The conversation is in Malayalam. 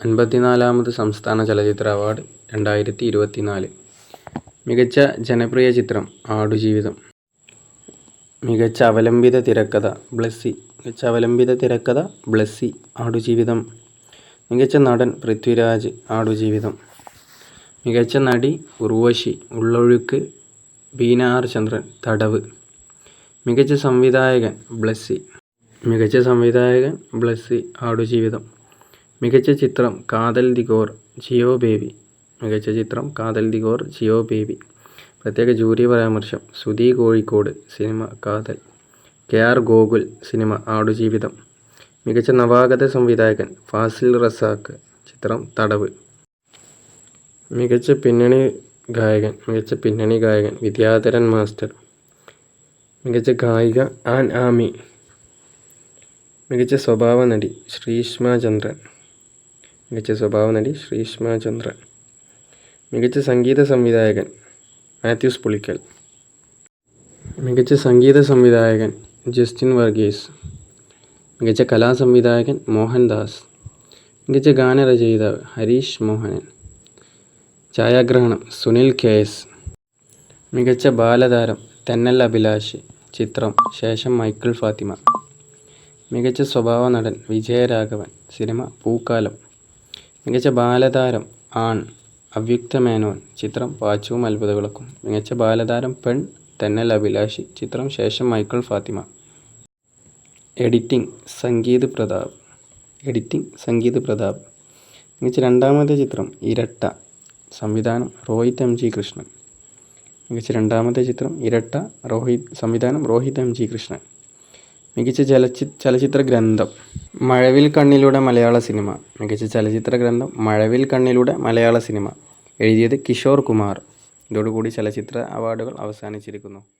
അൻപത്തിനാലാമത് സംസ്ഥാന ചലച്ചിത്ര അവാർഡ് 2024. മികച്ച ജനപ്രിയ ചിത്രം ആടുജീവിതം. മികച്ച അവലംബിത തിരക്കഥ ബ്ലസ്സി ആടുജീവിതം. മികച്ച നടൻ പൃഥ്വിരാജ് ആടുജീവിതം. മികച്ച നടി ഉർവശി ഉള്ളൊഴുക്ക്. ബീന ആർ ചന്ദ്രൻ തടവ്. മികച്ച സംവിധായകൻ ബ്ലസ്സി ആടുജീവിതം. മികച്ച ചിത്രം കാതൽ ദിഗോർ ജിയോ ബേബി. പ്രത്യേക ജൂറി പരാമർശം സുധി കോഴിക്കോട് സിനിമ കാതൽ. KR Gokul cinema Aadujeevitham. മികച്ച നവാഗത സംവിധായകൻ ഫാസിൽ റസാഖ് ചിത്രം തടവ്. മികച്ച പിന്നണി ഗായകൻ വിദ്യാധരൻ മാസ്റ്റർ. മികച്ച ഗായിക ആൻ ആമി. മികച്ച സ്വഭാവ നടി ശ്രീഷ്മ ചന്ദ്രൻ. മികച്ച സംഗീത സംവിധായകൻ മാത്യൂസ് പുളിക്കൽ. മികച്ച സംഗീത സംവിധായകൻ ജസ്റ്റിൻ വർഗീസ്. മികച്ച കലാസംവിധായകൻ മോഹൻദാസ്. മികച്ച ഗാനരചയിതാവ് ഹരീഷ് മോഹനൻ. ഛായാഗ്രഹണം സുനിൽ KS. മികച്ച ബാലതാരം തെന്നൽ അഭിലാഷ് ചിത്രം ശേഷം മൈക്കിൾ ഫാത്തിമ. മികച്ച സ്വഭാവ നടൻ വിജയരാഘവൻ സിനിമ പൂക്കാലം. മികച്ച ബാലതാരം ആൺ അവ്യുക്ത മേനോൻ ചിത്രം പാച്ചുവും അത്ഭുതവിളക്കും. മികച്ച ബാലതാരം പെൺ തെന്നൽ അഭിലാഷ് ചിത്രം ശേഷം മൈക്കിൾ ഫാത്തിമ. എഡിറ്റിംഗ് സംഗീത് പ്രതാപ്. മികച്ച രണ്ടാമത്തെ ചിത്രം ഇരട്ട. സംവിധാനം രോഹിത് MG കൃഷ്ണൻ. മികച്ച ചലച്ചിത്ര ഗ്രന്ഥം മഴവിൽ കണ്ണിലൂടെ മലയാള സിനിമ. മികച്ച ചലച്ചിത്ര ഗ്രന്ഥം മഴവിൽ കണ്ണിലൂടെ മലയാള സിനിമ. എഴുതിയത് കിഷോർ കുമാർ. ഇതോടുകൂടി ചലച്ചിത്ര അവാർഡുകൾ അവസാനിച്ചിരിക്കുന്നു.